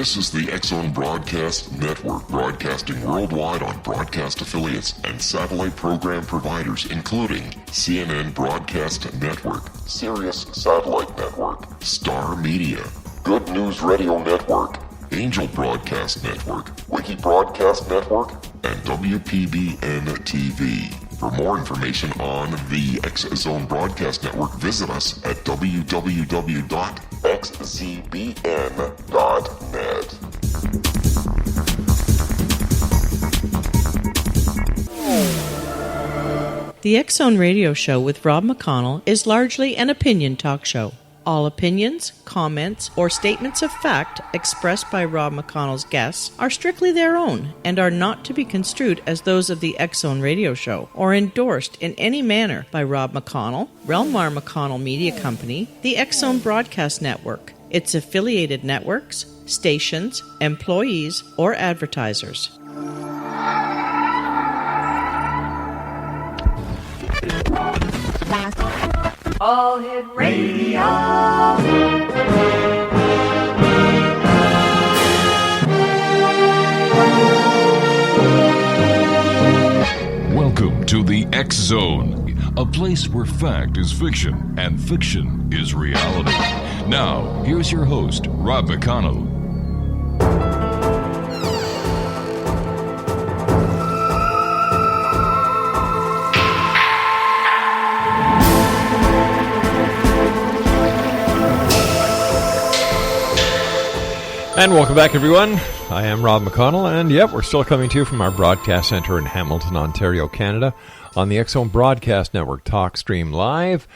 This is the X-Zone Broadcast Network, broadcasting worldwide on broadcast affiliates and satellite program providers, including CNN Broadcast Network, Sirius Satellite Network, Star Media, Good News Radio Network, Angel Broadcast Network, Wiki Broadcast Network, and WPBN TV. For more information on the X-Zone Broadcast Network, visit us at www.xzbn.net. The X-Zone Radio Show with Rob McConnell is largely an opinion talk show. All opinions, comments, or statements of fact expressed by Rob McConnell's guests are strictly their own and are not to be construed as those of the X-Zone Radio Show or endorsed in any manner by Rob McConnell, REL-MAR McConnell Media Company, the X-Zone Broadcast Network, its affiliated networks, stations, employees, or advertisers. All Hit Radio. Welcome to the X-Zone, a place where fact is fiction and fiction is reality. Now, here's your host, Rob McConnell. And welcome back, everyone. I am Rob McConnell, and yep, we're still coming to you from our broadcast center in Hamilton, Ontario, Canada, on the X-Zone Broadcast Network Talk Stream Live.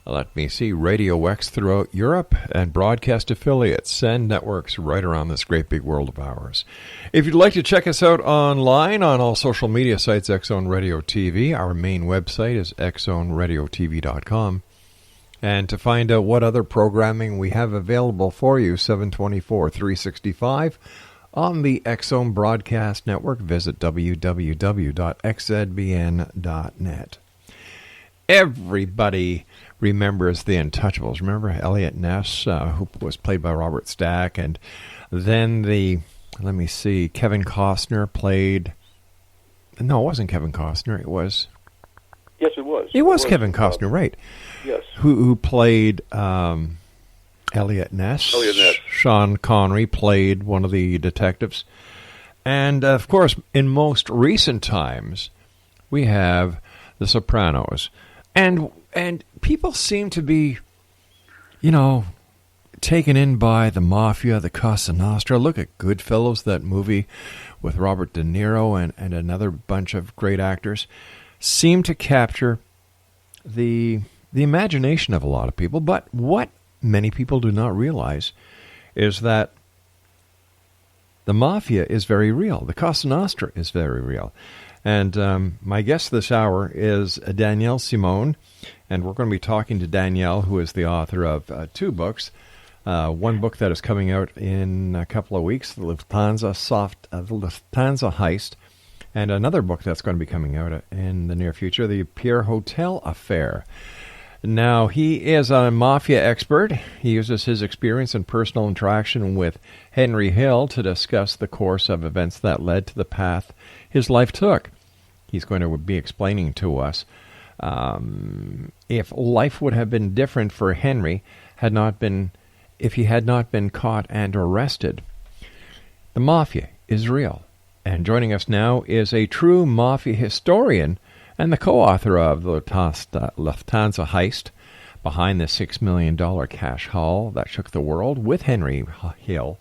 Let me see, Radio X throughout Europe, and broadcast affiliates and networks right around this great big world of ours. If you'd like to check us out online on all social media sites, X-Zone Radio TV, our main website is xzoneradiotv.com. And to find out what other programming we have available for you, 724, 365, on the X-Zone Broadcast Network, visit www.xzbn.net. Everybody remembers the Untouchables. Remember Elliot Ness, who was played by Robert Stack, and then Kevin Costner played... No, it wasn't Kevin Costner, it was... Yes, it was. It was Kevin Costner, right. Yes. Who played Elliot Ness. Sean Connery played one of the detectives. And, of course, in most recent times, we have The Sopranos. And people seem to be, taken in by the Mafia, the Cosa Nostra. Look at Goodfellas, that movie with Robert De Niro and another bunch of great actors. Seem to capture the imagination of a lot of people, but what many people do not realize is that the Mafia is very real. The Cosa Nostra is very real. And my guest this hour is Danielle Simone, and we're going to be talking to Danielle, who is the author of two books. One book that is coming out in a couple of weeks, the Lufthansa Heist, and another book that's going to be coming out in the near future, The Pierre Hotel Affair. Now, he is a Mafia expert. He uses his experience and personal interaction with Henry Hill to discuss the course of events that led to the path his life took. He's going to be explaining to us if life would have been different for Henry if he had not been caught and arrested. The Mafia is real. And joining us now is a true Mafia historian and the co-author of the Lufthansa Heist, behind the $6 million cash haul that shook the world, with Henry Hill.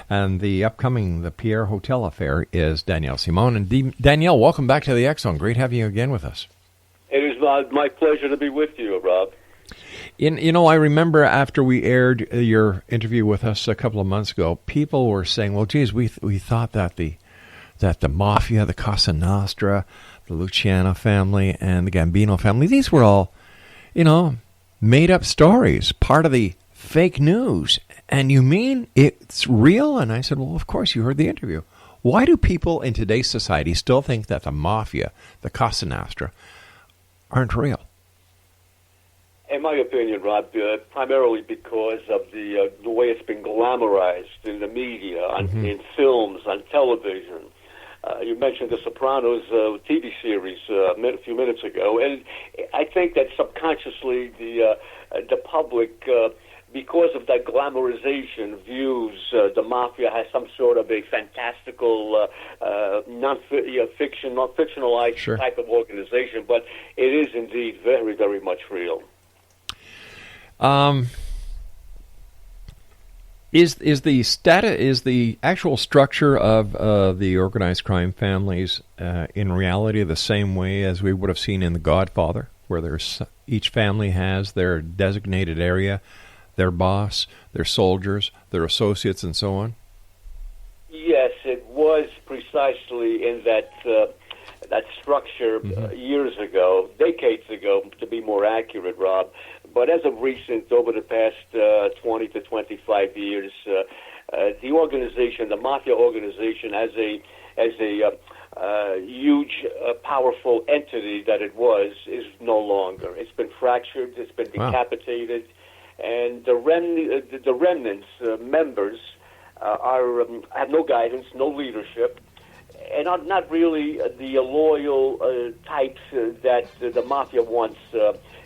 And the upcoming The Pierre Hotel Affair is Danielle Simone. And Danielle, welcome back to the X-Zone. Great having you again with us. It is my pleasure to be with you, Rob. I remember after we aired your interview with us a couple of months ago, people were saying, well, geez, we thought that the Mafia, the Cosa Nostra, the Luciano family, and the Gambino family, these were all, made-up stories, part of the fake news. And you mean it's real? And I said, well, of course, you heard the interview. Why do people in today's society still think that the Mafia, the Cosa Nostra, aren't real? In my opinion, Rob, primarily because of the way it's been glamorized in the media, in films, on television. You mentioned The Sopranos TV series a few minutes ago, and I think that subconsciously the public, because of that glamorization, views the mafia has some sort of a fantastical, non-fictionalized type of organization, but it is indeed very, very much real. Is the actual structure of the organized crime families in reality the same way as we would have seen in The Godfather, where each family has their designated area, their boss, their soldiers, their associates, and so on? Yes, it was precisely in that structure years ago, decades ago, to be more accurate, Rob. But as of recent, over the past 20 to 25 years, the organization, the mafia organization, as a huge, powerful entity that it was, is no longer. It's been fractured. It's been decapitated, and the remnants, members, have no guidance, no leadership, and are not really the loyal types that the mafia once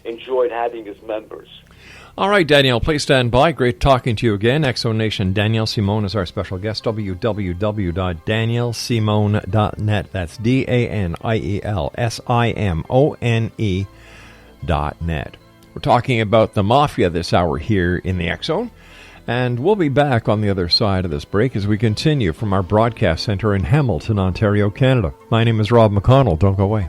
enjoyed having as members. All right, Danielle, please stand by. Great talking to you again. Exonation, Danielle Simone is our special guest. www.danielsimone.net. That's DanielSimone.net. We're talking about the Mafia this hour here in the X Zone, and we'll be back on the other side of this break as we continue from our broadcast center in Hamilton, Ontario, Canada. My name is Rob McConnell. Don't go away.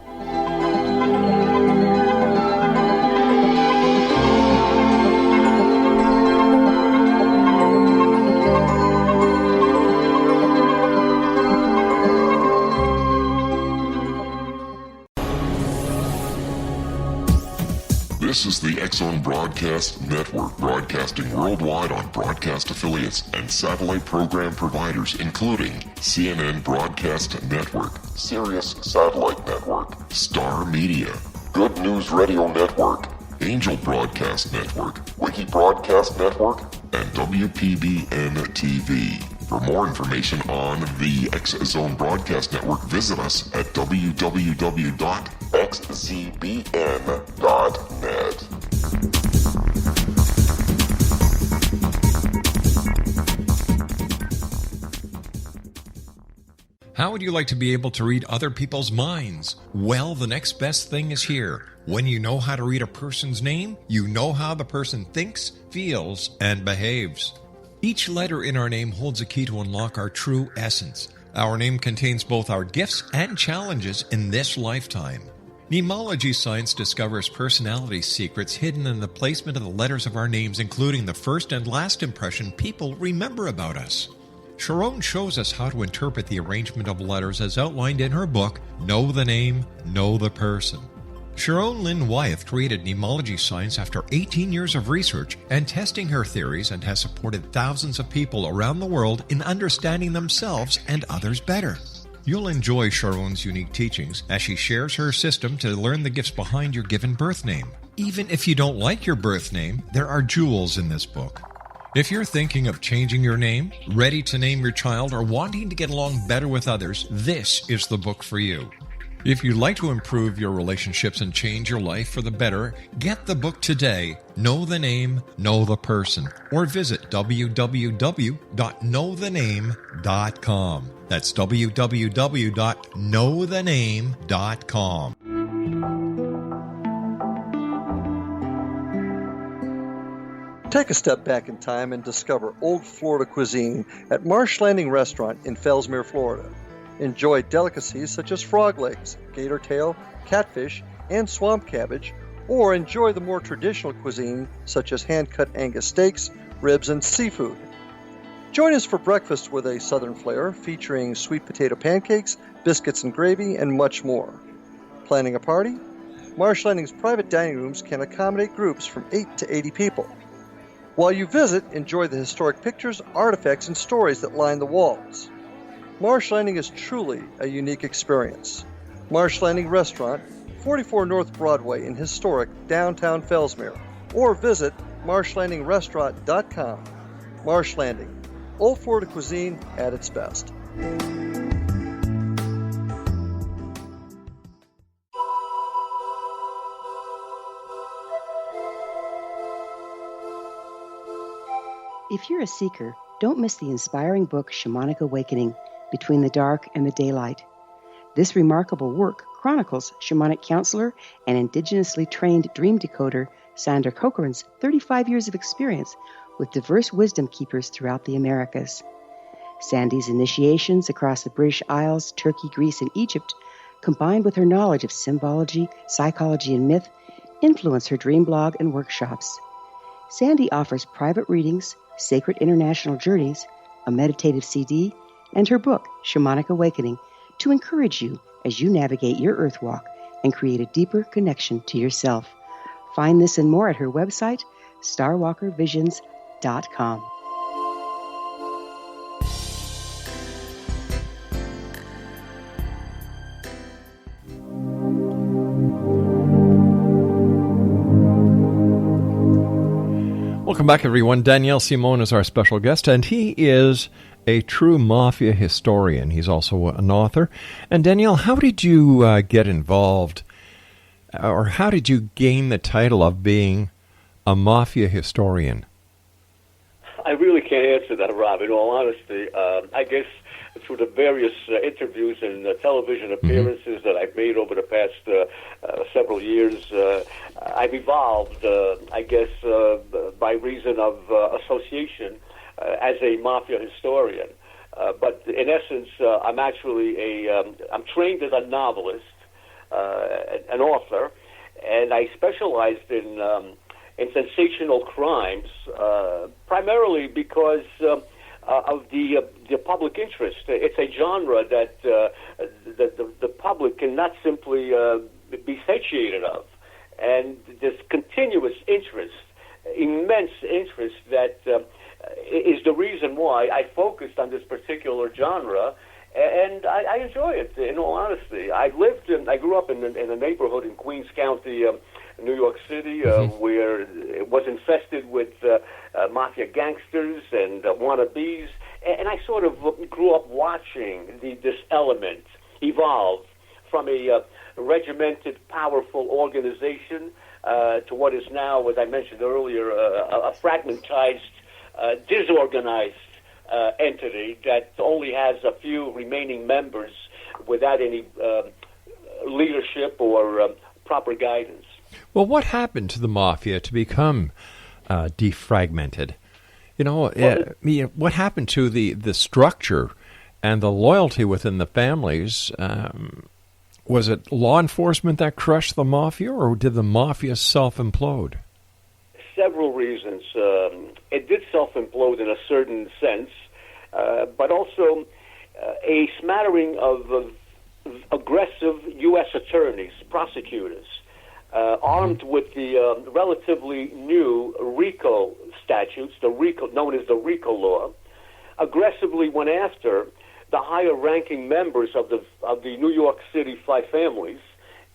This is the X Zone Broadcast Network, broadcasting worldwide on broadcast affiliates and satellite program providers, including CNN Broadcast Network, Sirius Satellite Network, Star Media, Good News Radio Network, Angel Broadcast Network, Wiki Broadcast Network, and WPBN TV. For more information on the X Zone Broadcast Network, visit us at www.xzbn.net. How would you like to be able to read other people's minds? Well, the next best thing is here. When you know how to read a person's name, you know how the person thinks, feels, and behaves. Each letter in our name holds a key to unlock our true essence. Our name contains both our gifts and challenges in this lifetime. Mnemology science discovers personality secrets hidden in the placement of the letters of our names, including the first and last impression people remember about us. Sharon shows us how to interpret the arrangement of letters as outlined in her book, Know the Name, Know the Person. Sharon Lynn Wyeth created mnemology science after 18 years of research and testing her theories, and has supported thousands of people around the world in understanding themselves and others better. You'll enjoy Sharon's unique teachings as she shares her system to learn the gifts behind your given birth name. Even if you don't like your birth name, there are jewels in this book. If you're thinking of changing your name, ready to name your child, or wanting to get along better with others, this is the book for you. If you'd like to improve your relationships and change your life for the better, get the book today, Know the Name, Know the Person, or visit www.knowthename.com. That's www.knowthename.com. Take a step back in time and discover old Florida cuisine at Marsh Landing Restaurant in Fellsmere, Florida. Enjoy delicacies such as frog legs, gator tail, catfish, and swamp cabbage, or enjoy the more traditional cuisine such as hand-cut Angus steaks, ribs, and seafood. Join us for breakfast with a southern flair featuring sweet potato pancakes, biscuits and gravy, and much more. Planning a party? Marsh Landing's private dining rooms can accommodate groups from 8 to 80 people. While you visit, enjoy the historic pictures, artifacts, and stories that line the walls. Marsh Landing is truly a unique experience. Marsh Landing Restaurant, 44 North Broadway in historic downtown Fellsmere. or visit marshlandingrestaurant.com. Marsh Landing, Old Florida cuisine at its best. If you're a seeker, don't miss the inspiring book Shamanic Awakening, Between the Dark and the Daylight. This remarkable work chronicles shamanic counselor and indigenously trained dream decoder Sandra Cochran's 35 years of experience with diverse wisdom keepers throughout the Americas. Sandy's initiations across the British Isles, Turkey, Greece, and Egypt, combined with her knowledge of symbology, psychology, and myth, influence her dream blog and workshops. Sandy offers private readings, sacred international journeys, a meditative CD, and her book, Shamanic Awakening, to encourage you as you navigate your earth walk and create a deeper connection to yourself. Find this and more at her website, starwalkervisions.com. Welcome back, everyone. Daniel Simone is our special guest, and he is a true Mafia historian. He's also an author. And Daniel, how did you get involved, or how did you gain the title of being a Mafia historian? I really can't answer that, Rob, in all honesty. I guess through the various interviews and television appearances that I've made over the past several years, I've evolved, I guess, by reason of association as a Mafia historian. But in essence, I'm actually I'm trained as a novelist, an author, and I specialized in sensational crimes, primarily because of the public interest. It's a genre that the public cannot simply be satiated of, and this continuous interest, immense interest, that is the reason why I focused on this particular genre. And I enjoy it, in all honesty. I grew up in a neighborhood in Queens County, New York City, where it was infested with mafia gangsters and wannabes. And I sort of grew up watching this element evolve from a regimented, powerful organization to what is now, as I mentioned earlier, a fragmentized, disorganized entity that only has a few remaining members without any leadership or proper guidance. Well, what happened to the Mafia to become defragmented? What happened to the structure and the loyalty within the families? Was it law enforcement that crushed the Mafia, or did the Mafia self-implode? Several reasons. It did self-implode in a certain sense, but also a smattering of aggressive U.S. attorneys, prosecutors, armed with the relatively new RICO statutes, known as the RICO law, aggressively went after the higher-ranking members of the New York City five families,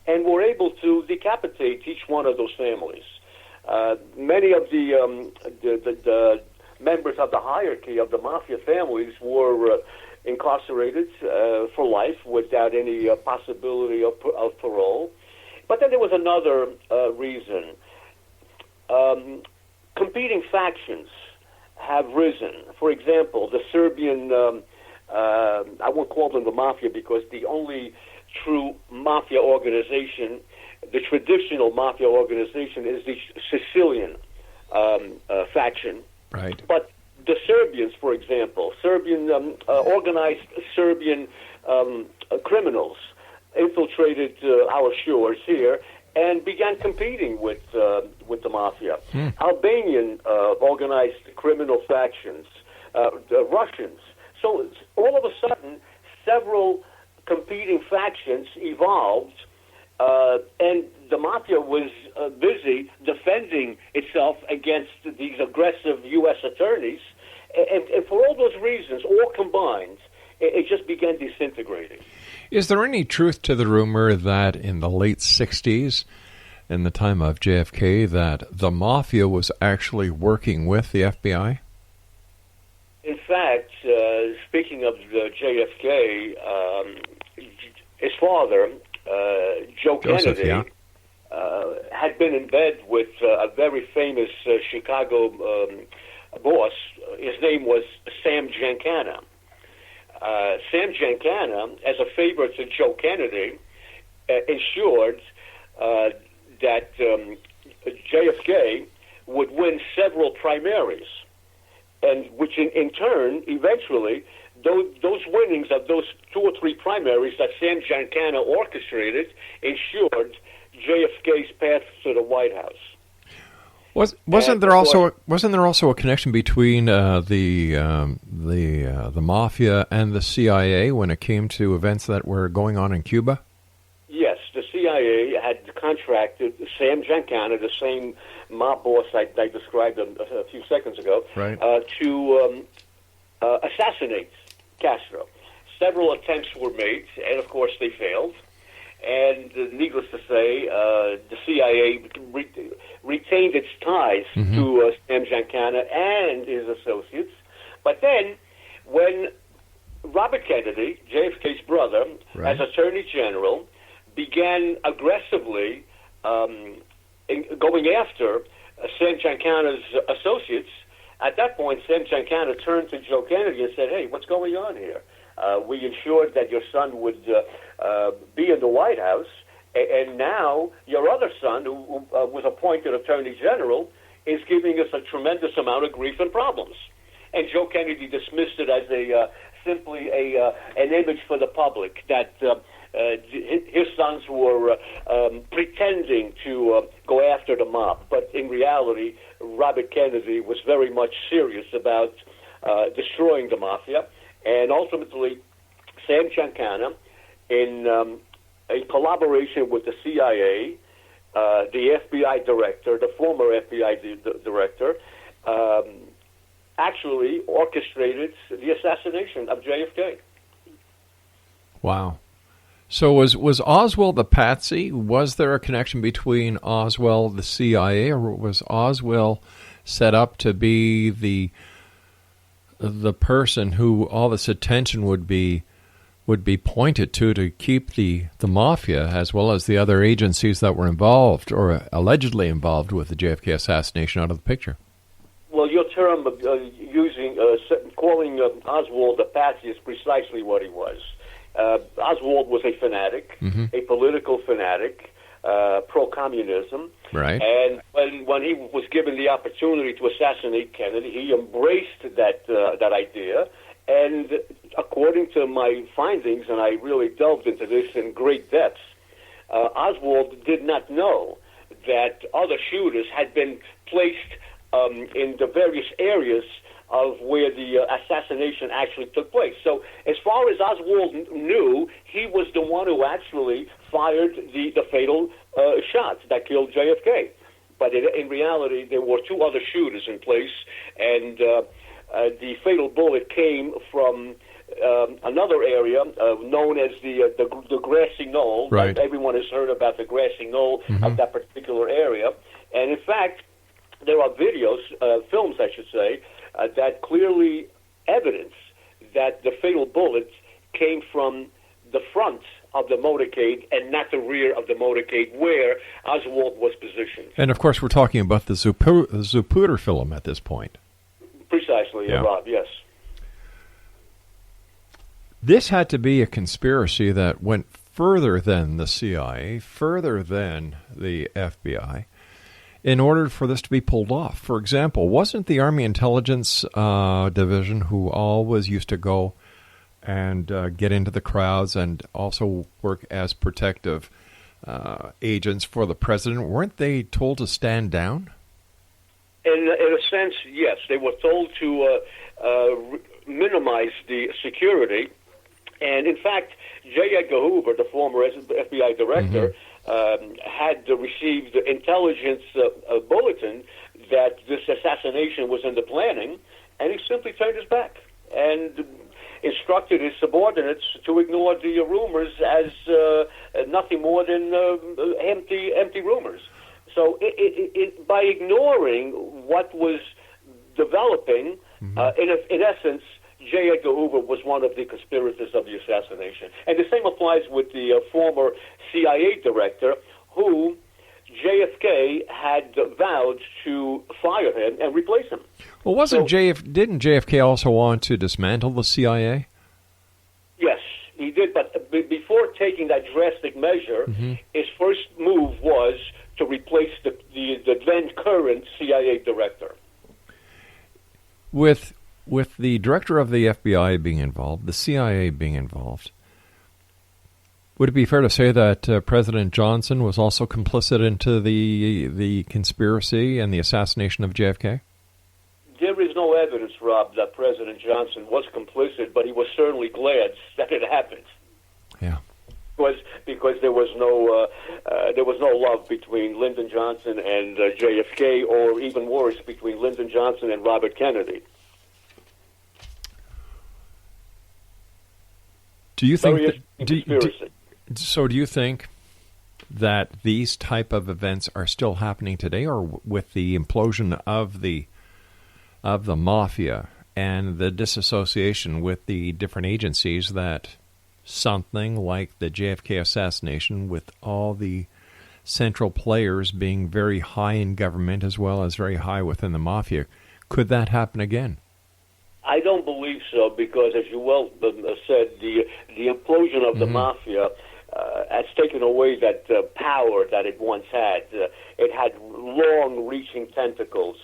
and were able to decapitate each one of those families. Many of the members of the hierarchy of the Mafia families were incarcerated for life without any possibility of parole. But then there was another reason. Competing factions have risen. For example, the Serbian, I won't call them the Mafia because the only true Mafia organization, the traditional Mafia organization, is the Sicilian faction. Right. But the Serbians, for example, organized Serbian criminals infiltrated our shores here and began competing with the Mafia. Albanian organized criminal factions, the Russians. So all of a sudden, several competing factions evolved, and the Mafia was busy defending itself against these aggressive U.S. attorneys. And for all those reasons, all combined, it just began disintegrating. Is there any truth to the rumor that in the late 60s, in the time of JFK that the Mafia was actually working with the FBI? In fact, speaking of JFK, his father, Joe Joseph, Kennedy, yeah. had been in bed with a very famous Chicago boss. His name was Sam Giancana. Sam Giancana, as a favor to Joe Kennedy, ensured that JFK would win several primaries, and which in turn, eventually, those winnings of those 2 or 3 primaries that Sam Giancana orchestrated ensured JFK's path to the White House. Wasn't there also a connection between the Mafia and the CIA when it came to events that were going on in Cuba? Yes, the CIA had contracted Sam Giancana, the same mob boss I described a few seconds ago, right, to assassinate Castro. Several attempts were made, and of course they failed. And needless to say, the CIA retained its ties to Sam Giancana and his associates. But then, when Robert Kennedy, JFK's brother, right, as Attorney General, began aggressively going after Sam Giancana's associates, at that point, Sam Giancana turned to Joe Kennedy and said, "Hey, what's going on here? We ensured that your son would be in the White House, and now your other son, who was appointed Attorney General, is giving us a tremendous amount of grief and problems." And Joe Kennedy dismissed it as simply an image for the public that his sons were pretending to go after the mob. But in reality, Robert Kennedy was very much serious about destroying the Mafia. And ultimately, Sam Giancana, in collaboration with the CIA, the FBI director, the former FBI director, actually orchestrated the assassination of JFK. Wow. So was Oswald the patsy? Was there a connection between Oswald, the CIA, or was Oswald set up to be the person who all this attention would be pointed to keep the Mafia as well as the other agencies that were involved or allegedly involved with the JFK assassination out of the picture? Well, your term of calling Oswald a patsy is precisely what he was. Oswald was a fanatic, a political fanatic, pro-communism. Right. And when he was given the opportunity to assassinate Kennedy, he embraced that idea. And according to my findings, and I really delved into this in great depth, Oswald did not know that other shooters had been placed in the various areas of where the assassination actually took place. So as far as Oswald knew, he was the one who actually fired the fatal shot that killed JFK. But in reality, there were 2 other shooters in place, and the fatal bullet came from another area known as the grassy knoll. Right. Everyone has heard about the grassy knoll of that particular area. And in fact, there are videos, films I should say, that clearly evidence that the fatal bullet came from the front of the motorcade and not the rear of the motorcade where Oswald was positioned. And of course, we're talking about the Zapruder film at this point. Precisely, yeah. Rob, yes. This had to be a conspiracy that went further than the CIA, further than the FBI, in order for this to be pulled off. For example, wasn't the Army Intelligence Division, who always used to go and get into the crowds and also work as protective agents for the president, weren't they told to stand down? In a sense, yes. They were told to minimize the security. And in fact, J. Edgar Hoover, the former FBI director, had received intelligence bulletin that this assassination was in the planning, and he simply turned his back and instructed his subordinates to ignore the rumors as nothing more than empty rumors. So by ignoring what was developing, in essence, J. Edgar Hoover was one of the conspirators of the assassination. And the same applies with the former CIA director, who JFK had vowed to fire him and replace him. Well, didn't JFK also want to dismantle the CIA? Yes, he did. But before taking that drastic measure, his first move was to replace the then current CIA director. With the director of the FBI being involved, the CIA being involved, would it be fair to say that President Johnson was also complicit into the conspiracy and the assassination of JFK? There is no evidence, Rob, that President Johnson was complicit, but he was certainly glad that it happened. Yeah. Because there was no love between Lyndon Johnson and JFK, or even worse, between Lyndon Johnson and Robert Kennedy. Do you think? So do you think that these type of events are still happening today, or with the implosion of the mafia and the disassociation with the different agencies, that something like the JFK assassination, with all the central players being very high in government as well as very high within the mafia, could that happen again? I don't believe so, because, as you well said, the implosion of the mafia has taken away that power that it once had. It had long-reaching tentacles,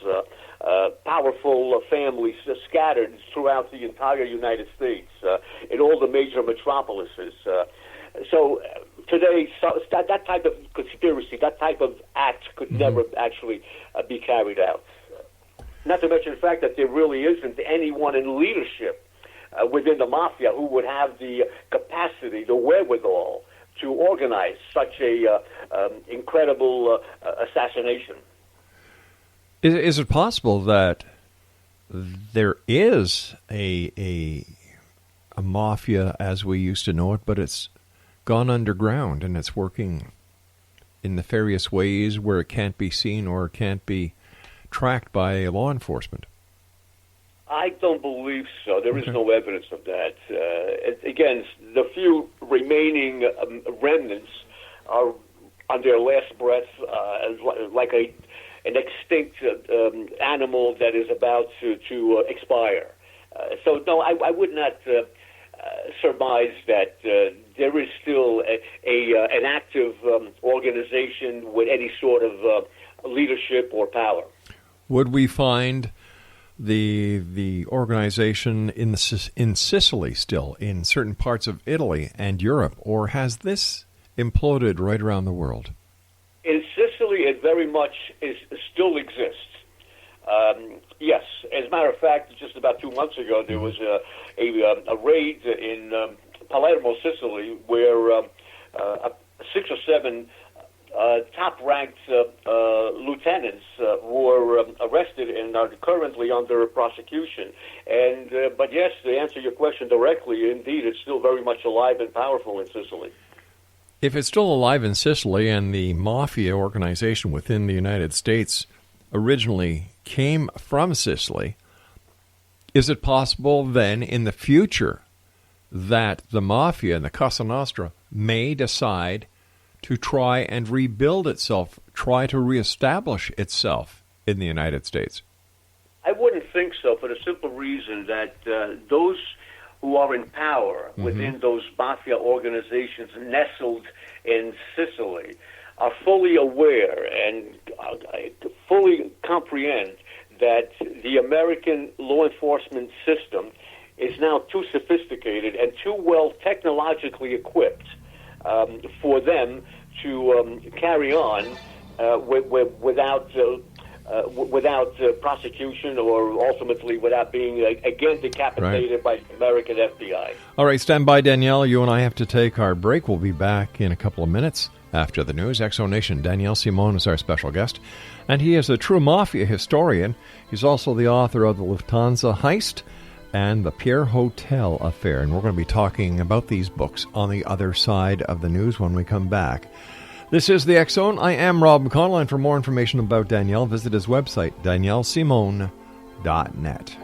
powerful families scattered throughout the entire United States, in all the major metropolises. So today, that type of conspiracy, that type of act could never actually be carried out. Not to mention the fact that there really isn't anyone in leadership within the mafia who would have the capacity, the wherewithal to organize such a incredible assassination. Is it possible that there is a mafia as we used to know it, but it's gone underground and it's working in nefarious ways where it can't be seen or can't be tracked by law enforcement? I don't believe so. There is no evidence of that. Again, the few remaining remnants are on their last breath, like an extinct animal that is about to expire. So, no, I would not surmise that there is still an active organization with any sort of leadership or power. Would we find the organization in Sicily still, in certain parts of Italy and Europe, or has this imploded right around the world? In Sicily, it very much still exists. Yes, as a matter of fact, just about 2 months ago, there was a raid in Palermo, Sicily, where 6 or 7 top-ranked lieutenants were arrested and are currently under prosecution. But yes, to answer your question directly, indeed, it's still very much alive and powerful in Sicily. If it's still alive in Sicily, and the mafia organization within the United States originally came from Sicily, is it possible then in the future that the mafia and the Cosa Nostra may decide to try and rebuild itself, try to reestablish itself in the United States? I wouldn't think so, for the simple reason that those who are in power within those mafia organizations nestled in Sicily are fully aware and fully comprehend that the American law enforcement system is now too sophisticated and too well technologically equipped for them to carry on without prosecution, or ultimately without being again decapitated by the American FBI. All right, stand by, Danielle. You and I have to take our break. We'll be back in a couple of minutes after the news. Exonation. Danielle Simone is our special guest, and he is a true mafia historian. He's also the author of the Lufthansa Heist and the Pierre Hotel Affair, and we're going to be talking about these books on the other side of the news when we come back. This is the X Zone. I am Rob McConnell, and for more information about Danielle, visit his website, daniellesimone.net.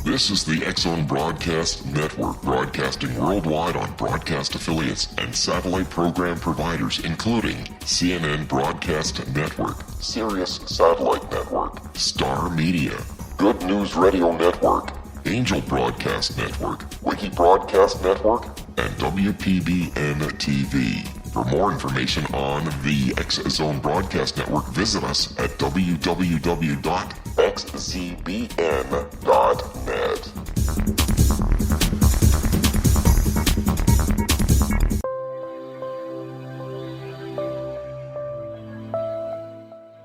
This is the X Zone Broadcast Network, broadcasting worldwide on broadcast affiliates and satellite program providers, including CNN Broadcast Network, Sirius Satellite Network, Star Media, Good News Radio Network, Angel Broadcast Network, Wiki Broadcast Network, and WPBN TV. For more information on the X Zone Broadcast Network, visit us at www.xzbn.net.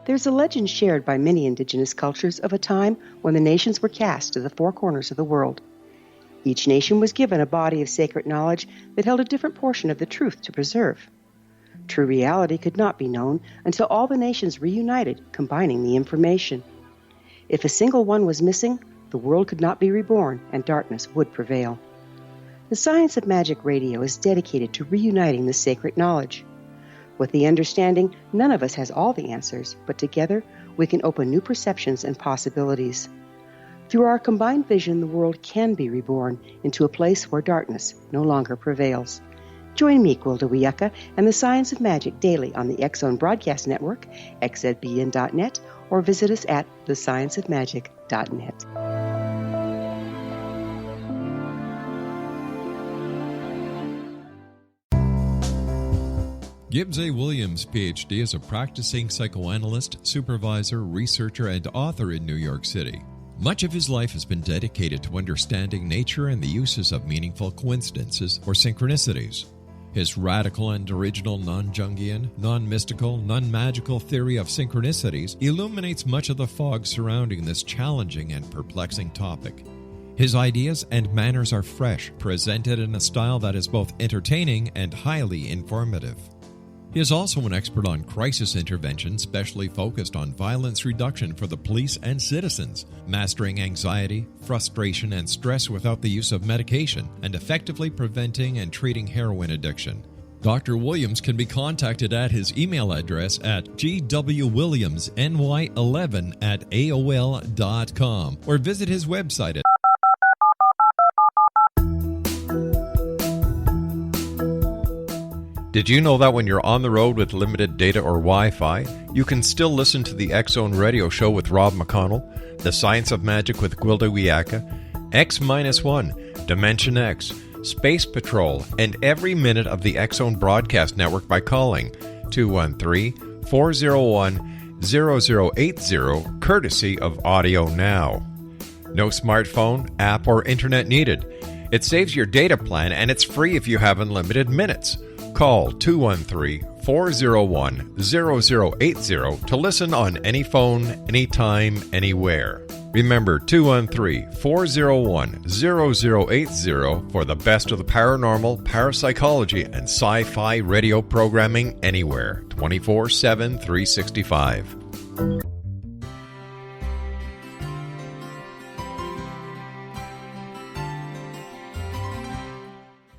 There's a legend shared by many indigenous cultures of a time when the nations were cast to the four corners of the world. Each nation was given a body of sacred knowledge that held a different portion of the truth to preserve. True reality could not be known until all the nations reunited, combining the information. If a single one was missing, the world could not be reborn and darkness would prevail. The Science of Magic Radio is dedicated to reuniting the sacred knowledge. With the understanding, none of us has all the answers, but together we can open new perceptions and possibilities. Through our combined vision, the world can be reborn into a place where darkness no longer prevails. Join me, Gwilda Wiyaka, and the Science of Magic daily on the X Zone Broadcast Network, xzbn.net, or visit us at thescienceofmagic.net. Gibbs A. Williams, Ph.D., is a practicing psychoanalyst, supervisor, researcher, and author in New York City. Much of his life has been dedicated to understanding nature and the uses of meaningful coincidences or synchronicities. His radical and original non-Jungian, non-mystical, non-magical theory of synchronicities illuminates much of the fog surrounding this challenging and perplexing topic. His ideas and manners are fresh, presented in a style that is both entertaining and highly informative. He is also an expert on crisis intervention, specially focused on violence reduction for the police and citizens, mastering anxiety, frustration, and stress without the use of medication, and effectively preventing and treating heroin addiction. Dr. Williams can be contacted at his email address at gwwilliamsny11@aol.com or visit his website at Did you know that when you're on the road with limited data or Wi-Fi, you can still listen to the X Zone Radio Show with Rob McConnell, The Science of Magic with Gwilda Wiyaka, X-1, Dimension X, Space Patrol, and every minute of the X Zone Broadcast Network by calling 213-401-0080, courtesy of Audio Now. No smartphone, app, or internet needed. It saves your data plan, and it's free if you have unlimited minutes. Call 213-401-0080 to listen on any phone, anytime, anywhere. Remember 213-401-0080 for the best of the paranormal, parapsychology, and sci-fi radio programming anywhere, 24/7, 365.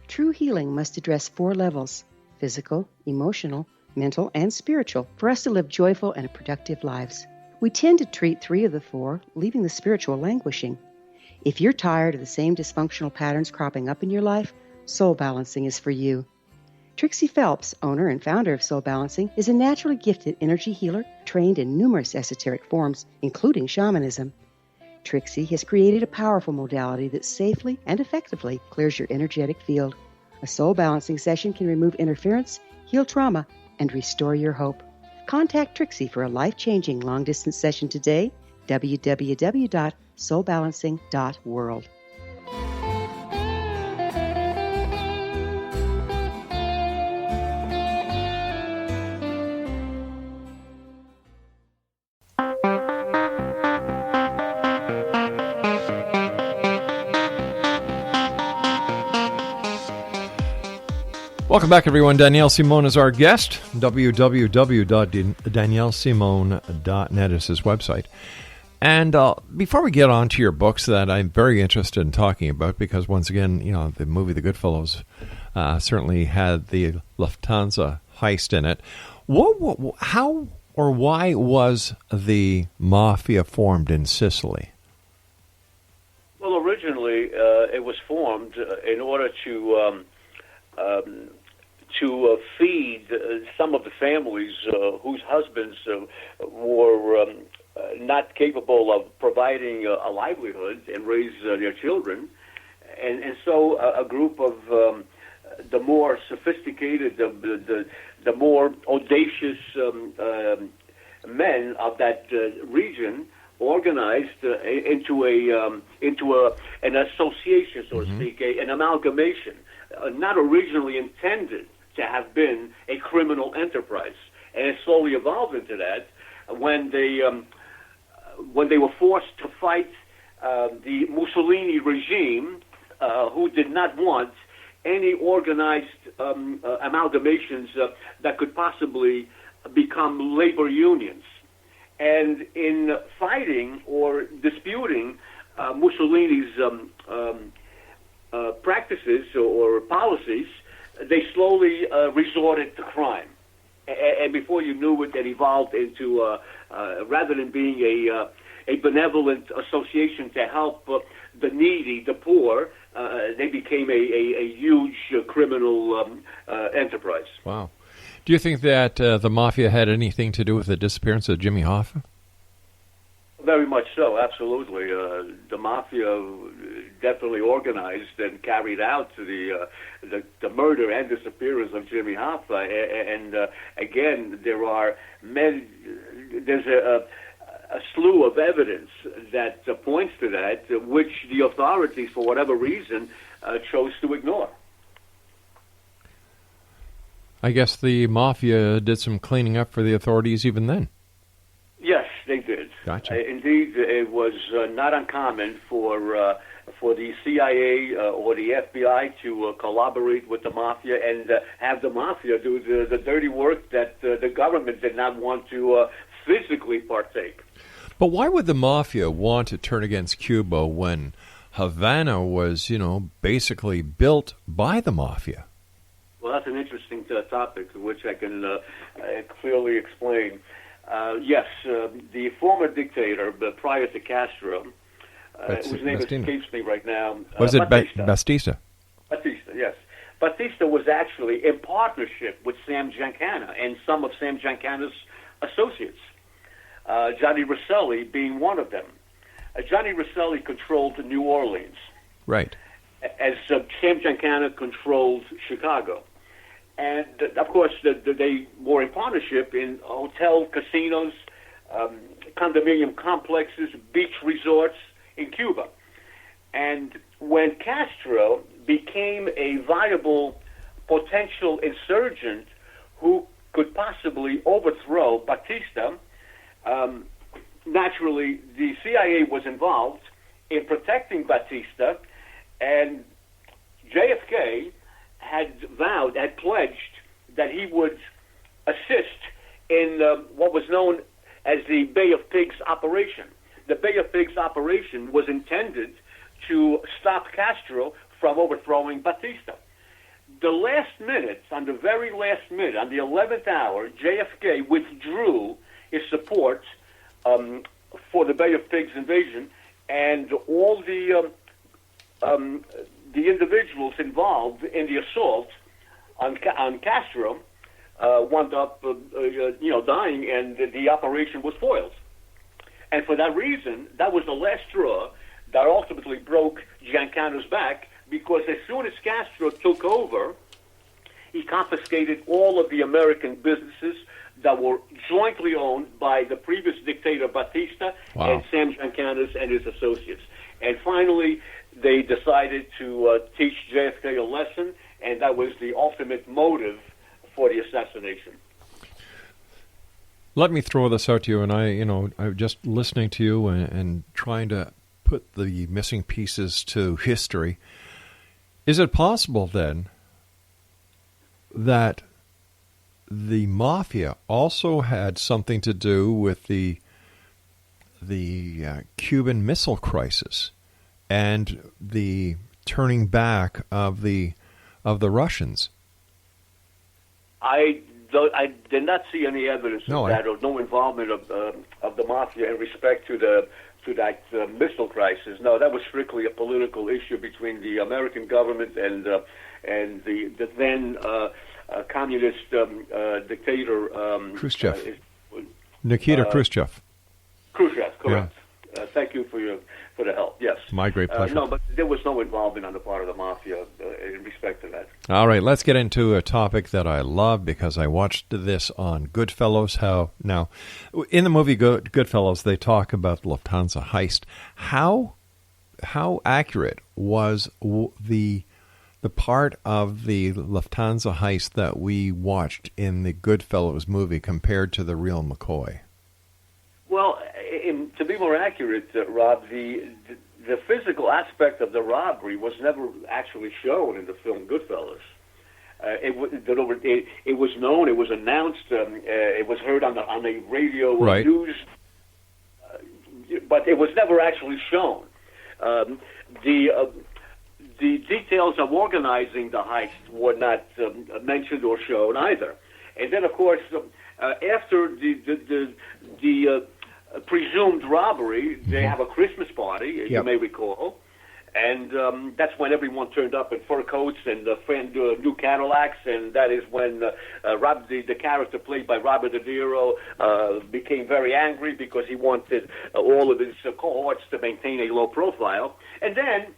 True healing must address 4 levels: physical, emotional, mental, and spiritual, for us to live joyful and productive lives. We tend to treat 3 of the 4, leaving the spiritual languishing. If you're tired of the same dysfunctional patterns cropping up in your life, Soul Balancing is for you. Trixie Phelps, owner and founder of Soul Balancing, is a naturally gifted energy healer trained in numerous esoteric forms, including shamanism. Trixie has created a powerful modality that safely and effectively clears your energetic field. A soul balancing session can remove interference, heal trauma, and restore your hope. Contact Trixie for a life-changing long-distance session today. www.soulbalancing.world. Welcome back, everyone. Danielle Simone is our guest. www.daniellesimone.net is his website. And before we get on to your books that I'm very interested in talking about, because once again, you know, the movie The Goodfellows certainly had the Lufthansa heist in it. How or why was the Mafia formed in Sicily? Well, originally it was formed in order to feed some of the families whose husbands were not capable of providing a livelihood and raise their children. And so a group of the more sophisticated, the more audacious men of that region organized into an association, so to speak, an amalgamation, not originally intended to have been a criminal enterprise, and it slowly evolved into that when they were forced to fight the Mussolini regime, who did not want any organized amalgamations that could possibly become labor unions. And in fighting or disputing Mussolini's practices or policies, they slowly resorted to crime. And before you knew it, it evolved into, rather than being a benevolent association to help the needy, the poor, they became a huge criminal enterprise. Wow. Do you think that the Mafia had anything to do with the disappearance of Jimmy Hoffa? Very much so, absolutely. The Mafia definitely organized and carried out the murder and disappearance of Jimmy Hoffa. And again, there's a slew of evidence that points to that, which the authorities, for whatever reason, chose to ignore. I guess the Mafia did some cleaning up for the authorities even then. Yes, they did. Gotcha. Indeed, it was not uncommon for the CIA or the FBI to collaborate with the Mafia and have the Mafia do the dirty work that the government did not want to physically partake. But why would the Mafia want to turn against Cuba when Havana was, basically built by the Mafia? Well, that's an interesting topic, which I can clearly explain. Yes, the former dictator, prior to Castro, whose name escapes me right now. Was it Batista? Batista? Batista, yes. Batista was actually in partnership with Sam Giancana and some of Sam Giancana's associates, Johnny Rosselli being one of them. Johnny Rosselli controlled New Orleans. Right. As Sam Giancana controlled Chicago. And, of course, they were in partnership in hotel, casinos, condominium complexes, beach resorts in Cuba. And when Castro became a viable potential insurgent who could possibly overthrow Batista, naturally the CIA was involved in protecting Batista, and JFK had pledged that he would assist in what was known as the Bay of Pigs operation. The Bay of Pigs operation was intended to stop Castro from overthrowing Batista. The last minute, on the very last minute, on the 11th hour, JFK withdrew his support for the Bay of Pigs invasion, and all the individuals involved in the assault on Castro wound up, dying, and the operation was foiled. And for that reason, that was the last straw that ultimately broke Giancana's back, because as soon as Castro took over, he confiscated all of the American businesses that were jointly owned by the previous dictator Batista and Sam Giancana and his associates. And finally, they decided to teach JFK a lesson, and that was the ultimate motive for the assassination. Let me throw this out to you, and I'm just listening to you and trying to put the missing pieces to history. Is it possible then that the mafia also had something to do with the Cuban Missile Crisis and the turning back of the Russians. I did not see any evidence of that, or no involvement of the mafia in respect to that missile crisis. No, that was strictly a political issue between the American government and the then communist dictator Khrushchev. Nikita Khrushchev. Khrushchev, correct. Yeah. Thank you for the help. Yes. My great pleasure. No, but there was no involvement on the part of the mafia in respect to that. All right, let's get into a topic that I love because I watched this on Goodfellas. Now, in the movie Goodfellas, they talk about the Lufthansa heist. How accurate was the part of the Lufthansa heist that we watched in the Goodfellas movie compared to the real McCoy? Well, to be more accurate, Rob, the physical aspect of the robbery was never actually shown in the film Goodfellas. It was known, it was announced, it was heard on the radio right. news, but it was never actually shown. The details of organizing the heist were not mentioned or shown either. And then, of course, after the presumed robbery, they have a Christmas party, as you may recall, and that's when everyone turned up in fur coats and new Cadillacs, and that is when the character played by Robert De Niro became very angry because he wanted all of his cohorts to maintain a low profile, and then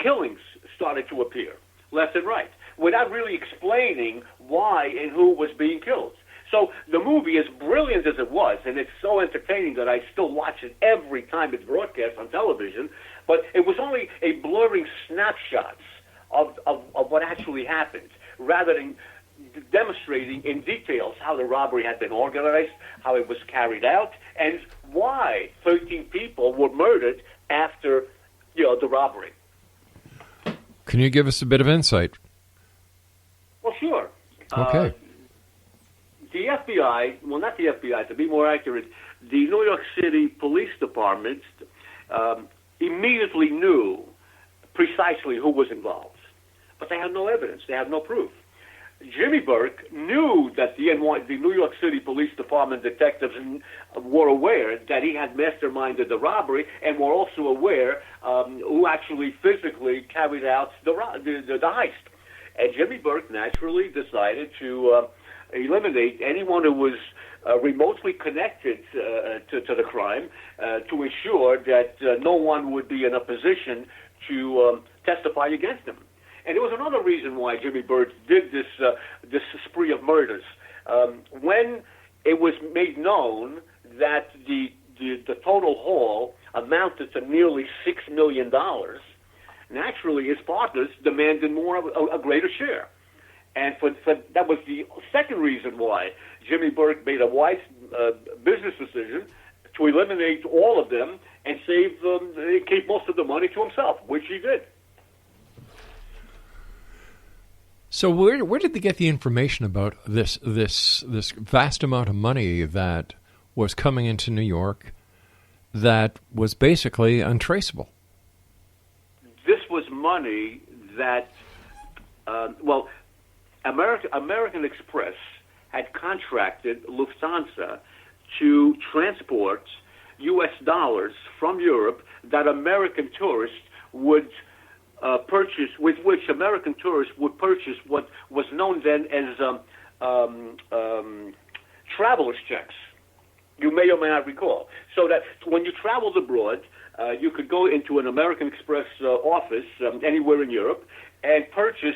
killings started to appear left and right without really explaining why and who was being killed. So the movie, as brilliant as it was, and it's so entertaining that I still watch it every time it's broadcast on television, but it was only a blurring snapshots of what actually happened, rather than demonstrating in details how the robbery had been organized, how it was carried out, and why 13 people were murdered after the robbery. Can you give us a bit of insight? Well, sure. Okay. The FBI, well, not the FBI, to be more accurate, the New York City Police Department immediately knew precisely who was involved. But they had no evidence. They had no proof. Jimmy Burke knew that the New York City Police Department detectives were aware that he had masterminded the robbery and were also aware who actually physically carried out the heist. And Jimmy Burke naturally decided to eliminate anyone who was remotely connected to the crime to ensure that no one would be in a position to testify against him. And there was another reason why Jimmy Burke did this spree of murders. When it was made known that the total haul amounted to nearly $6 million, naturally his partners demanded a greater share. And that was the second reason why Jimmy Burke made a wise business decision to eliminate all of them and keep most of the money to himself, which he did. So where did they get the information about this vast amount of money that was coming into New York that was basically untraceable? This was money that, American Express had contracted Lufthansa to transport U.S. dollars from Europe that American tourists would purchase, with which American tourists would purchase what was known then as traveler's checks. You may or may not recall. So that when you traveled abroad, you could go into an American Express office anywhere in Europe and purchase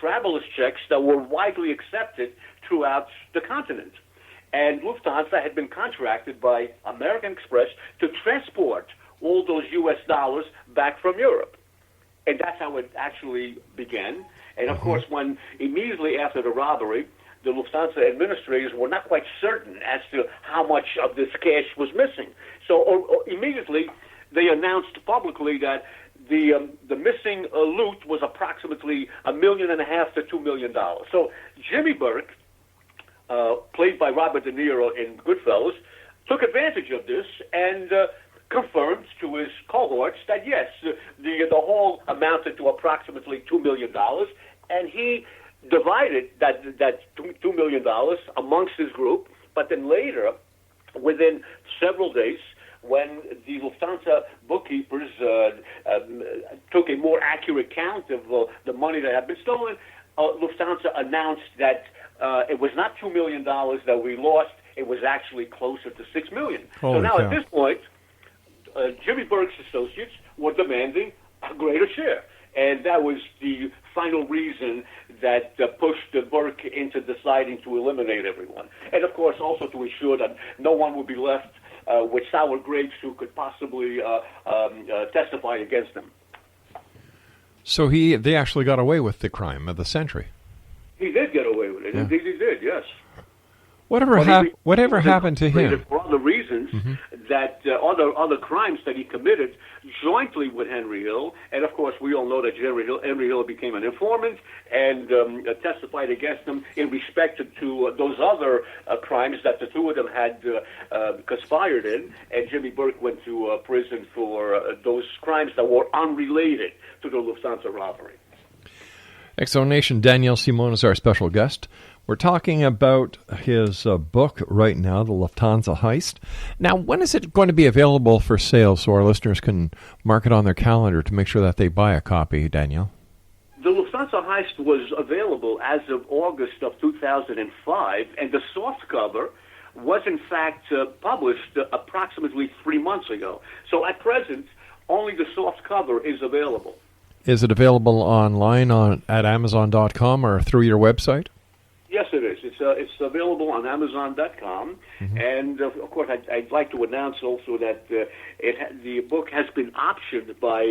traveler's checks that were widely accepted throughout the continent. And Lufthansa had been contracted by American Express to transport all those U.S. dollars back from Europe. And that's how it actually began. And, of course, when immediately after the robbery, the Lufthansa administrators were not quite certain as to how much of this cash was missing. So immediately they announced publicly that the missing loot was approximately $1.5 million to $2 million. So Jimmy Burke, played by Robert De Niro in Goodfellas, took advantage of this and confirmed to his cohorts that yes, the haul amounted to approximately $2 million, and he divided that $2 million amongst his group. But then later, within several days, when the Lufthansa bookkeepers took a more accurate count of the money that had been stolen, Lufthansa announced that it was not $2 million that we lost, it was actually closer to $6 million. So now at this point, Jimmy Burke's associates were demanding a greater share. And that was the final reason that pushed Burke into deciding to eliminate everyone. And, of course, also to ensure that no one would be left with sour grapes who could possibly testify against them. So they actually got away with the crime of the century. He did get away with it. Yeah. Indeed, he did, yes. Whatever happened to him? For other reasons, that other crimes that he committed jointly with Henry Hill, and of course we all know that Henry Hill became an informant and testified against him in respect to those other crimes that the two of them had conspired in, and Jimmy Burke went to prison for those crimes that were unrelated to the Lufthansa robbery. X-Zone Nation, Danielle Simone is our special guest. We're talking about his book right now, The Lufthansa Heist. Now, when is it going to be available for sale so our listeners can mark it on their calendar to make sure that they buy a copy, Danielle? The Lufthansa Heist was available as of August of 2005, and the softcover was, in fact, published approximately 3 months ago. So at present, only the softcover is available. Is it available online at Amazon.com or through your website? Yes, it is. It's available on Amazon.com, and of course, I'd like to announce also that the book has been optioned by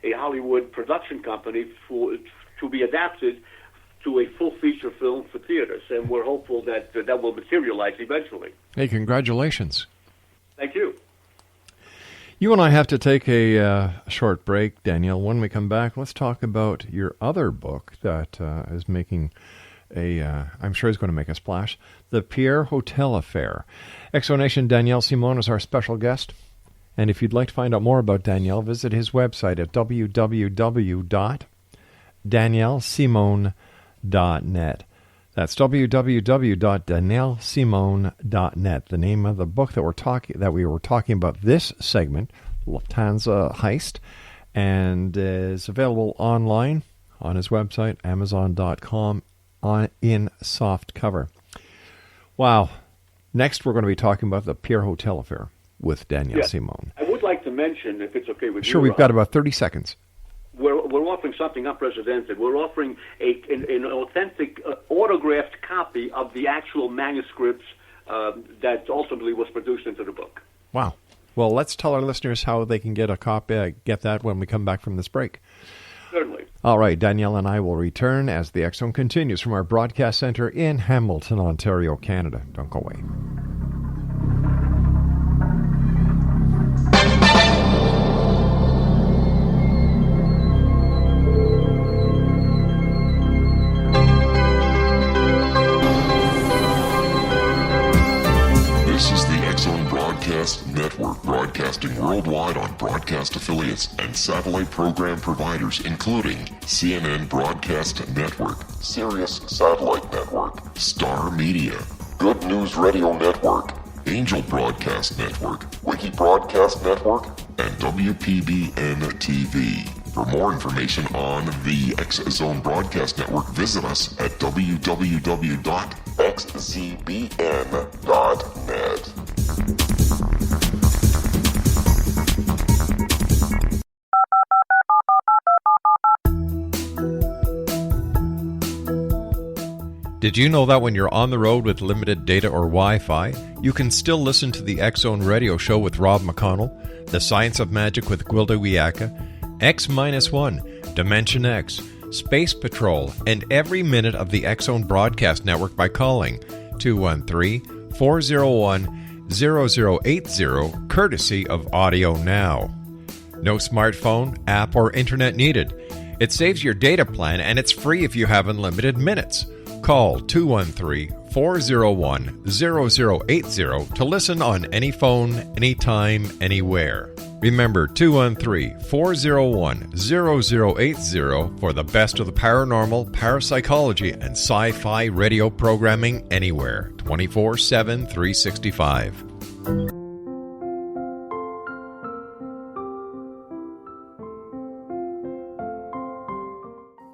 a Hollywood production company to be adapted to a full feature film for theaters, and we're hopeful that that will materialize eventually. Hey, congratulations! Thank you. You and I have to take a short break, Danielle. When we come back, let's talk about your other book that is making I'm sure he's going to make a splash. The Pierre Hotel Affair. X-Zone Nation, Danielle Simone is our special guest. And if you'd like to find out more about Danielle, visit his website at www.daniellesimone.net. That's www.daniellesimone.net. The name of the book that we were talking about this segment, Lufthansa Heist, and is available online on his website, Amazon.com. In soft cover. Wow. Next, we're going to be talking about the Pierre Hotel Affair with Danielle Simone. I would like to mention, if it's okay with you. Sure, we've got about 30 seconds. We're offering something unprecedented. We're offering an authentic autographed copy of the actual manuscripts that ultimately was produced into the book. Wow. Well, let's tell our listeners how they can get a copy. Get that when we come back from this break. Certainly. All right, Danielle and I will return as the X-Zone continues from our broadcast center in Hamilton, Ontario, Canada. Don't go away. This is the X-Zone Broadcast Network, broadcasting worldwide on broadcast affiliates and satellite program providers, including CNN Broadcast Network, Sirius Satellite Network, Star Media, Good News Radio Network, Angel Broadcast Network, Wiki Broadcast Network, and WPBN TV. For more information on the X-Zone Broadcast Network, visit us at www.xzbn.net. Did you know that when you're on the road with limited data or Wi-Fi, you can still listen to the X-Zone Radio Show with Rob McConnell, The Science of Magic with Gwilda Wiyaka, X-1, Dimension X, Space Patrol, and every minute of the X-Zone Broadcast Network by calling 213-401-0080, courtesy of Audio Now. No smartphone, app, or internet needed. It saves your data plan and it's free if you have unlimited minutes. Call 213-401-0080 to listen on any phone, anytime, anywhere. Remember 213-401-0080 for the best of the paranormal, parapsychology, and sci-fi radio programming anywhere, 24/7, 365.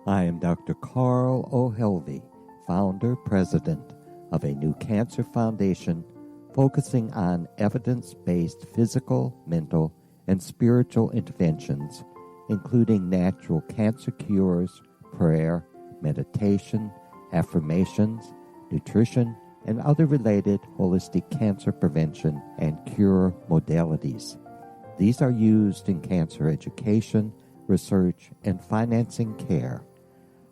I am Dr. Carl O'Helvey, founder, president of a new cancer foundation focusing on evidence-based physical, mental, and spiritual interventions, including natural cancer cures, prayer, meditation, affirmations, nutrition, and other related holistic cancer prevention and cure modalities. These are used in cancer education, research, and financing care.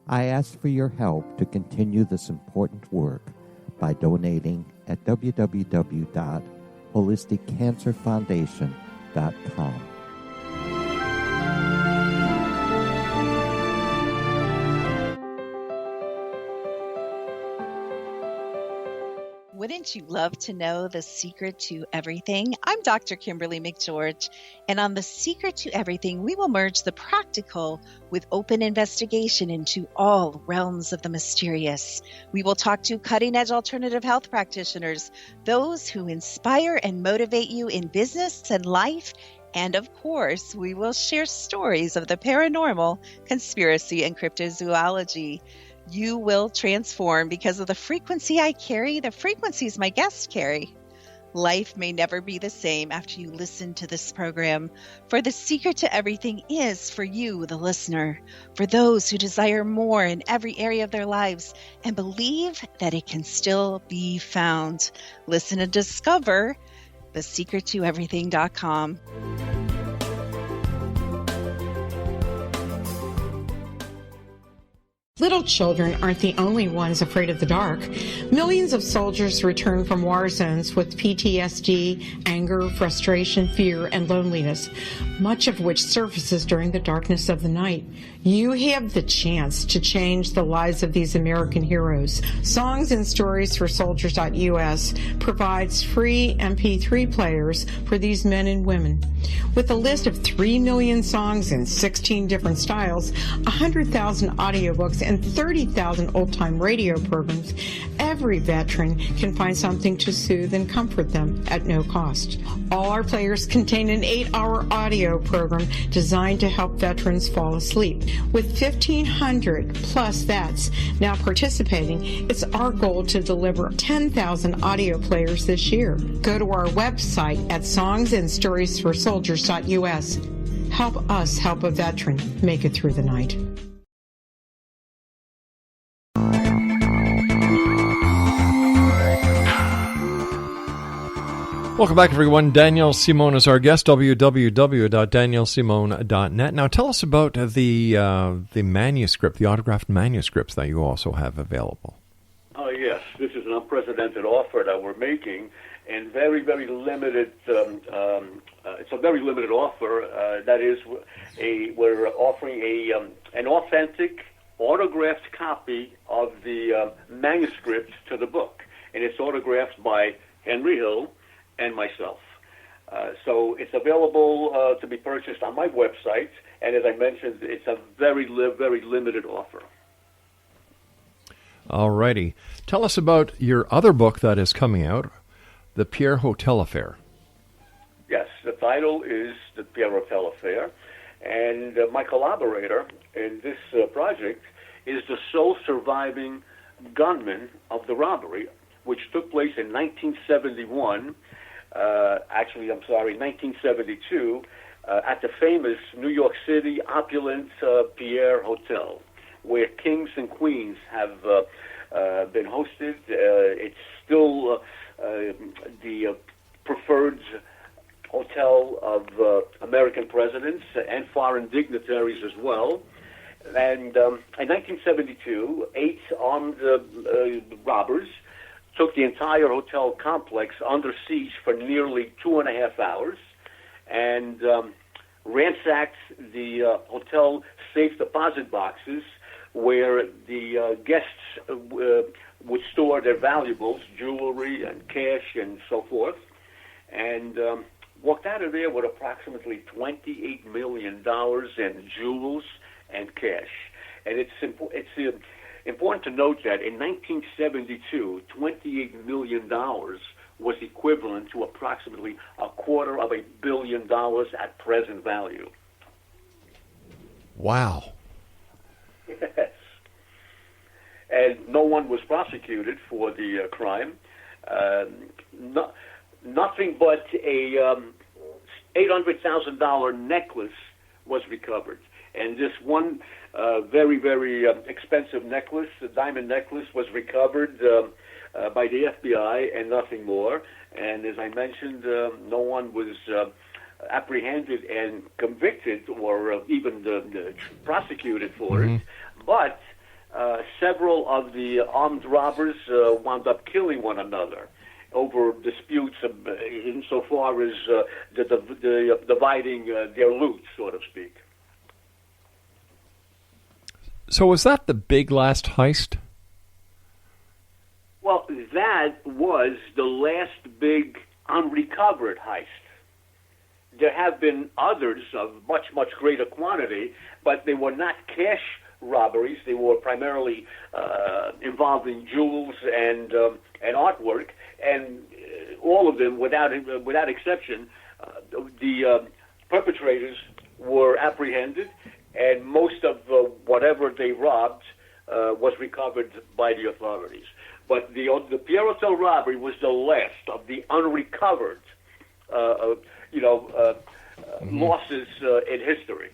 I ask for your help to continue this important work by donating at www.holisticcancerfoundation.com. Wouldn't you love to know the secret to everything? I'm Dr. Kimberly McGeorge, and on The Secret to Everything, we will merge the practical with open investigation into all realms of the mysterious. We will talk to cutting-edge alternative health practitioners, those who inspire and motivate you in business and life, and of course, we will share stories of the paranormal, conspiracy, and cryptozoology. You will transform because of the frequency I carry, the frequencies my guests carry. Life may never be the same after you listen to this program, for the secret to everything is for you, the listener, for those who desire more in every area of their lives and believe that it can still be found. Listen and discover thesecrettoeverything.com. Little children aren't the only ones afraid of the dark. Millions of soldiers return from war zones with PTSD, anger, frustration, fear, and loneliness, much of which surfaces during the darkness of the night. You have the chance to change the lives of these American heroes. Songs and Stories for Soldiers.us provides free MP3 players for these men and women. With a list of 3 million songs in 16 different styles, 100,000 audiobooks, and 30,000 old-time radio programs, every veteran can find something to soothe and comfort them at no cost. All our players contain an 8-hour audio program designed to help veterans fall asleep. With 1,500 plus vets now participating, it's our goal to deliver 10,000 audio players this year. Go to our website at songsandstoriesforsoldiers.us. Help us help a veteran make it through the night. Welcome back, everyone. Danielle Simone is our guest, www.daniellesimone.net. Now, tell us about the manuscript, the autographed manuscripts that you also have available. Oh, yes. This is an unprecedented offer that we're making, and very, very limited. It's a very limited offer. That is, we're offering an authentic, autographed copy of the manuscript to the book, and it's autographed by Henry Hill and myself. So it's available to be purchased on my website, and as I mentioned, it's a very limited offer. All righty. Tell us about your other book that is coming out, The Pierre Hotel Affair. Yes, the title is The Pierre Hotel Affair, and my collaborator in this project is the sole surviving gunman of the robbery, which took place in 1971. 1972, at the famous New York City opulent Pierre Hotel, where kings and queens have been hosted. It's still the preferred hotel of American presidents and foreign dignitaries as well. And in 1972, 8 armed robbers took the entire hotel complex under siege for nearly 2.5 hours, and ransacked the hotel safe deposit boxes where the guests would store their valuables, jewelry and cash and so forth, and walked out of there with approximately $28 million in jewels and cash. And it's important to note that in 1972, $28 million was equivalent to approximately $250 million at present value. Wow. Yes. And no one was prosecuted for the crime. Nothing but a $800,000 necklace was recovered. And this one very, very expensive necklace, a diamond necklace, was recovered by the FBI and nothing more. And as I mentioned, no one was apprehended and convicted or even prosecuted for it. But several of the armed robbers wound up killing one another over disputes insofar as dividing their loot, so to speak. So was that the big last heist? Well, that was the last big unrecovered heist. There have been others of much, much greater quantity, but they were not cash robberies. They were primarily involving jewels and artwork, and all of them, without exception, the perpetrators were apprehended, and most of whatever they robbed was recovered by the authorities. But the Pierre Hotel robbery was the last of the unrecovered, losses in history.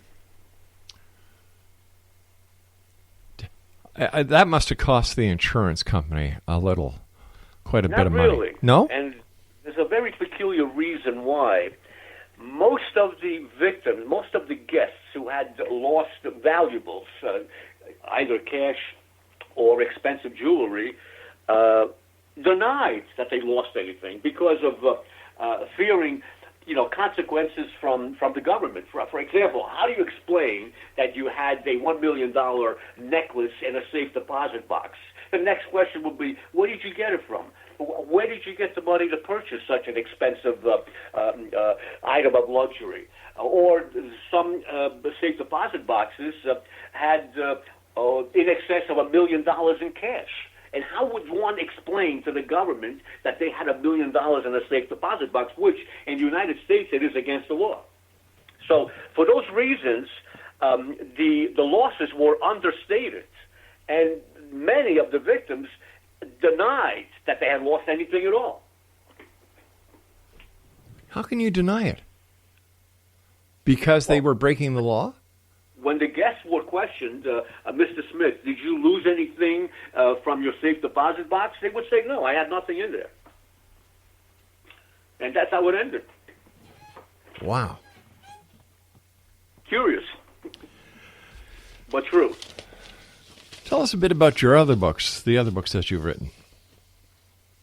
That must have cost the insurance company quite a bit of money. Not really. No? And there's a very peculiar reason why. Most of the victims, most of the guests who had lost valuables, either cash or expensive jewelry, denied that they lost anything because of fearing, consequences from the government. For example, how do you explain that you had a $1 million necklace in a safe deposit box? The next question would be, where did you get it from? Where did you get the money to purchase such an expensive item of luxury? Or some safe deposit boxes had in excess of $1 million in cash. And how would one explain to the government that they had $1 million in a safe deposit box, which in the United States it is against the law? So for those reasons, the losses were understated, and many of the victims denied that they had lost anything at all. How can you deny it? Because they were breaking the law? When the guests were questioned, Mr. Smith, did you lose anything from your safe deposit box? They would say, no, I had nothing in there. And that's how it ended. Wow. Curious, but true. Tell us a bit about your other books, the other books that you've written.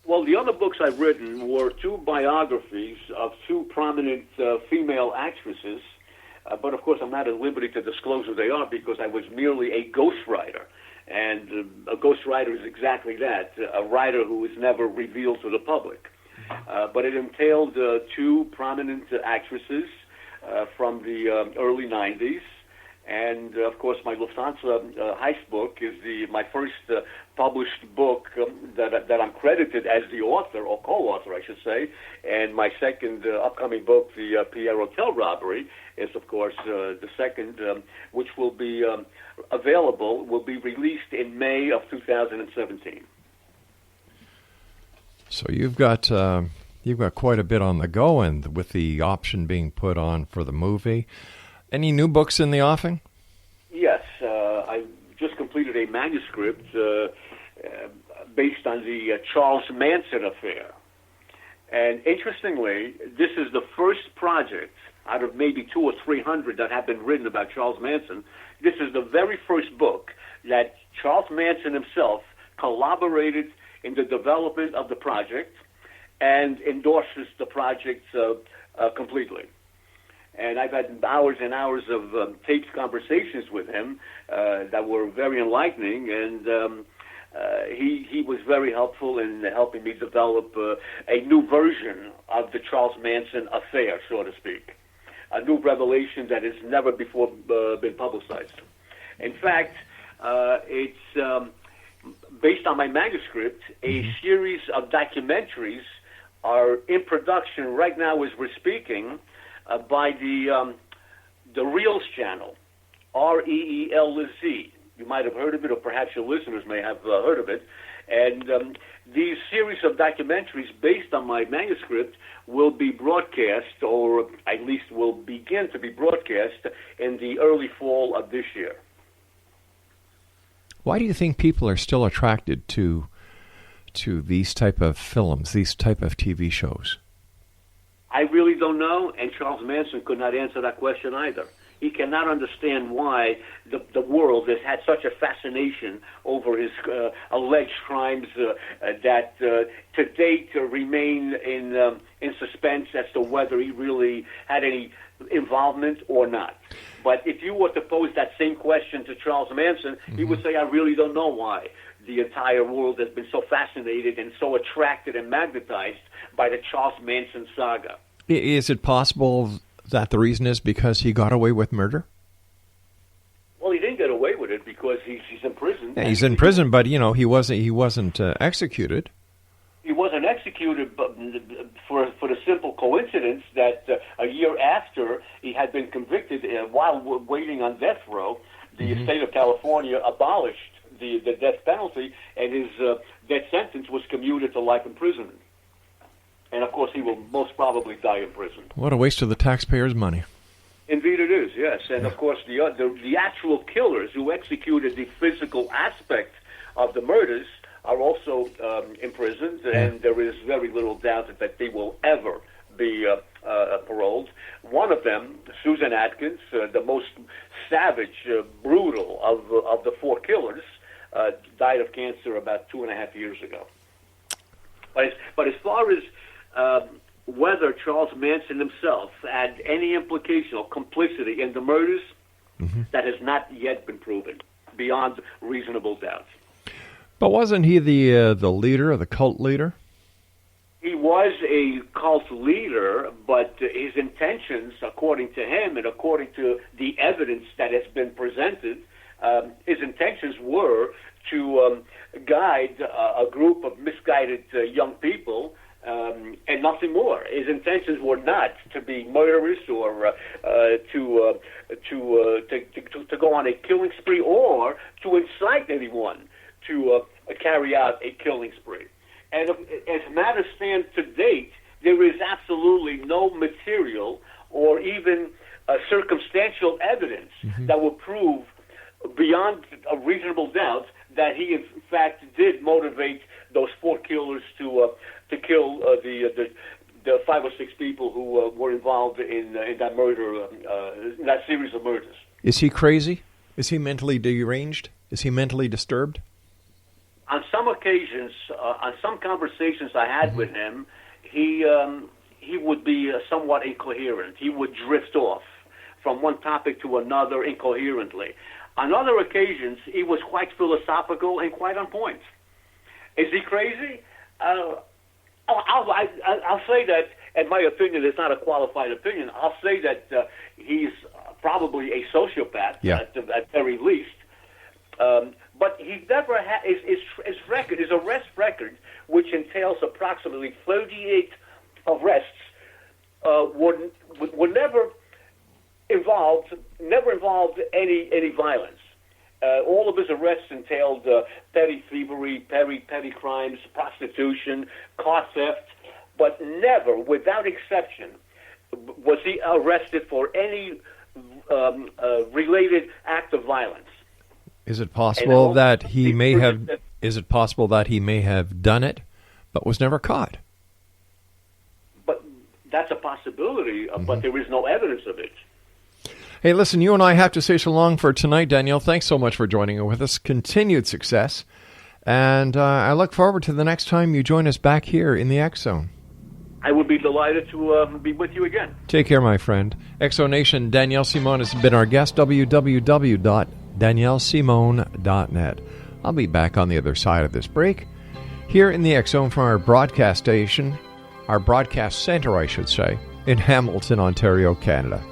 Well, the other books I've written were two biographies of two prominent female actresses. But, of course, I'm not at liberty to disclose who they are because I was merely a ghostwriter. And a ghostwriter is exactly that, a writer who is never revealed to the public. But it entailed two prominent actresses from the early 90s. And, of course, my Lufthansa heist book is my first published book that I'm credited as the author, or co-author, I should say. And my second upcoming book, the Pierre Hotel robbery, is, of course, the second, which will be will be released in May of 2017. So you've got quite a bit on the go, and with the option being put on for the movie. Any new books in the offing? Yes. I just completed a manuscript based on the Charles Manson affair. And interestingly, this is the first project out of maybe 200 or 300 that have been written about Charles Manson. This is the very first book that Charles Manson himself collaborated in the development of the project and endorses the project completely. And I've had hours and hours of taped conversations with him that were very enlightening, and he was very helpful in helping me develop a new version of the Charles Manson affair, so to speak, a new revelation that has never before been publicized. In fact, it's based on my manuscript. A series of documentaries are in production right now as we're speaking by the Reels channel, REELZ. You might have heard of it, or perhaps your listeners may have heard of it. And these series of documentaries based on my manuscript will be broadcast, or at least will begin to be broadcast, in the early fall of this year. Why do you think people are still attracted to these type of films, these type of TV shows? I really don't know, and Charles Manson could not answer that question either. He cannot understand why the world has had such a fascination over his alleged crimes that to date remain in suspense as to whether he really had any involvement or not. But if you were to pose that same question to Charles Manson, he would say, I really don't know why the entire world has been so fascinated and so attracted and magnetized by the Charles Manson saga. Is it possible that the reason is because he got away with murder? Well, he didn't get away with it because he's in prison. Yeah, he's in prison, but he wasn't executed. He wasn't executed, but for the simple coincidence that a year after he had been convicted, while waiting on death row, the state of California abolished the death penalty, and his death sentence was commuted to life imprisonment. And, of course, he will most probably die in prison. What a waste of the taxpayers' money. Indeed it is, yes. And, of course, the actual killers who executed the physical aspect of the murders are also imprisoned, and there is very little doubt that they will ever be paroled. One of them, Susan Atkins, the most savage, brutal of the four killers, died of cancer about 2.5 years ago. But as far as whether Charles Manson himself had any implication or complicity in the murders, that has not yet been proven beyond reasonable doubt. But wasn't he the leader, the cult leader? He was a cult leader, but his intentions, according to him and according to the evidence that has been presented, his intentions were to guide a group of misguided young people, and nothing more. His intentions were not to be murderous or to go on a killing spree or to incite anyone to carry out a killing spree. And as matters stand to date, there is absolutely no material or even circumstantial evidence that will prove beyond a reasonable doubt that he, in fact, did motivate those four killers to kill the 5 or 6 people who were involved in that murder, that series of murders. Is he crazy? Is he mentally deranged? Is he mentally disturbed? On some occasions, on some conversations I had with him, he would be somewhat incoherent. He would drift off from one topic to another incoherently. On other occasions, he was quite philosophical and quite on point. Is he crazy? I'll say that, and my opinion is not a qualified opinion, I'll say that he's probably a sociopath at the very least. But he never had his record, his arrest record, which entails approximately 38 arrests, were never involved any violence. All of his arrests entailed petty thievery, petty crimes, prostitution, car theft, but never, without exception, was he arrested for any related act of violence. Is it possible that he may have? Is it possible that he may have done it, but was never caught? But that's a possibility. But there is no evidence of it. Hey, listen, you and I have to say so long for tonight, Danielle. Thanks so much for joining with us. Continued success, and I look forward to the next time you join us back here in the X Zone. I would be delighted to be with you again. Take care, my friend. Exonation, Danielle Simone has been our guest, www.daniellesimone.net. I'll be back on the other side of this break, here in the X Zone from our broadcast station, our broadcast center, I should say, in Hamilton, Ontario, Canada.